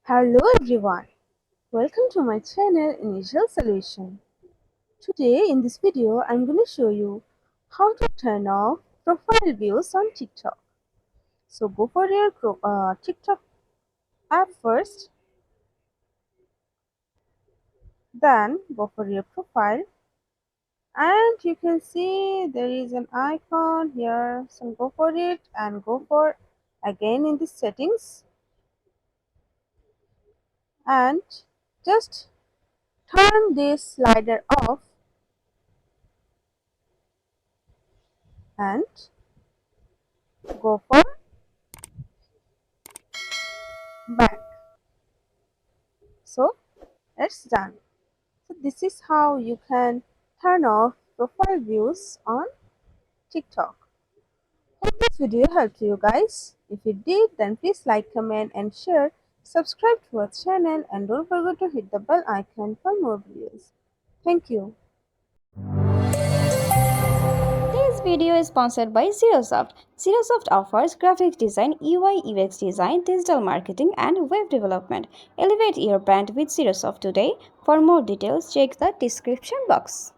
Hello everyone, welcome to my channel Initial Solution. Today in this video I'm going to show you how to turn off profile views on TikTok. So go for your TikTok app first, then go for your profile and you can see there is an icon here. So go for it and go for again in the settings and just turn this slider off and go for back. So it's done. So this is how you can turn off profile views on TikTok. Hope this video helped you guys. If it did, then please like, comment and share. Subscribe to our channel and don't forget to hit the bell icon for more videos. Thank you. This video is sponsored by Zerosoft. Zerosoft offers graphic design, UI UX design, digital marketing, and web development. Elevate your brand with Zerosoft today. For more details, check the description box.